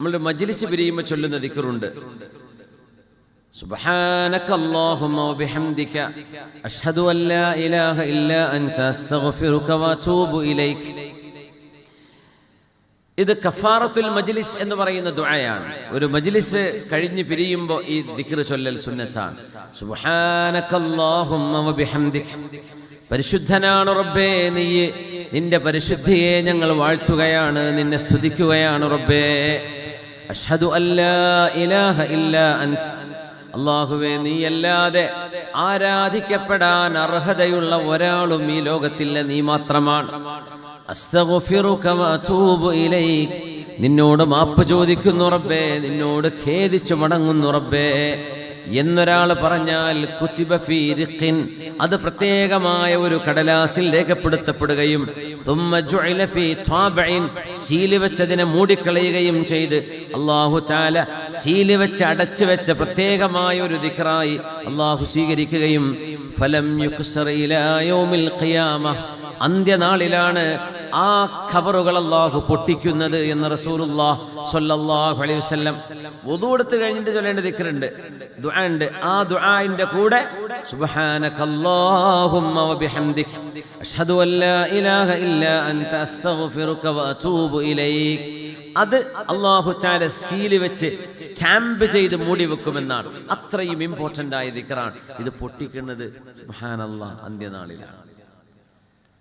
നമ്മളുടെ മജ്ലിസ് പിരിയുമ്പോൾ ചൊല്ലുന്ന ദിക്റുണ്ട്. സുബ്ഹാനകല്ലാഹുമ്മ വബിഹംദിക അഷ്ഹദു അൻ ലാ ഇലാഹ ഇല്ലാ അൻത അസ്തഗ്ഫിറുക വഅതൂബു ഇലൈക്. ഇത് കഫാറത്തുൽ മജ്ലിസ് എന്ന് പറയുന്ന ദുആയാണ്. ഒരു മജ്ലിസ് കഴിഞ്ഞ് പിരിയുമ്പോൾ ഈ ദിക്ർ ചൊല്ലൽ സുന്നത്താണ്. സുബ്ഹാനകല്ലാഹുമ്മ വബിഹംദിക, പരിശുദ്ധനാണ് റബ്ബേ നീ, നിന്റെ പരിശുദ്ധിയെ ഞങ്ങൾ വാഴ്ത്തുകയാണ്, നിന്നെ സ്തുതിക്കുകയാണ് റബ്ബേ. അഷ്ഹദു അല്ലാ ഇലാഹ ഇല്ലാ അൻത, അല്ലാഹുവേ നീയല്ലാതെ ആരാധിക്കപ്പെടാൻ അർഹതയുള്ള ഒരാളും ഈ ലോകത്തില്ല, നീ മാത്രമാണ്. അസ്തഗ്ഫിറുക വഅതൂബു ഇലൈക്, നിന്നോട് മാപ്പ് ചോദിക്കുന്നു റബ്ബേ, നിന്നോട് ഖേദിച്ചു മടങ്ങുന്നു റബ്ബേ എന്നൊരാൾ പറഞ്ഞാൽ കുതിബ ഫീ റിഖിൻ, അത് പ്രത്യേകമായ ഒരു കടലാസിൽ രേഖപ്പെടുത്തപ്പെടുകയും തുമ്മ ജുഇല ഫീ ത്വാബഇൻ, സീല് വെച്ചതിനെ മൂടിക്കളയുകയും ചെയ്ത് അല്ലാഹു തആല സീല് വെച്ച് അടച്ചു വെച്ച പ്രത്യേകമായ ഒരു ദിക്റായി അല്ലാഹു സ്വീകരിക്കുകയും ഫലം യുക്സർ ഇലാ യൗമിൽ ഖിയാമ, അന്ത്യനാളിലാണ് ആ ഖബറുകൾ അല്ലാഹു പൊട്ടിക്കുന്നത് എന്ന് റസൂലുള്ളാഹി സ്വല്ലല്ലാഹു അലൈഹി വസല്ലം. വുദു എടുത്ത് കഴിഞ്ഞിട്ട് ചൊല്ലേണ്ട ദിക്റുണ്ട്, ദുആ ഉണ്ട്. ആ ദുആഇന്റെ കൂടെ സുബ്ഹാനകല്ലാഹുമ്മ വബിഹംദിക അഷ്ഹദു അൻ ലാ ഇലാഹ ഇല്ലാ അൻത അസ്തഗ്ഫിറുക വഅതൂബു ഇലൈക്, അത് അല്ലാഹു തആല സീല് വെച്ച് സ്റ്റാമ്പ് ചെയ്ത് മൂടി വെക്കുമെന്നാണ്. അത്രയും ഇമ്പോർട്ടന്റ് ആയ ദിക്റാണ് ഇത്. പൊട്ടിക്കുന്നത് സുബ്ഹാനല്ലാഹ് അന്ത്യനാളിലാണ്.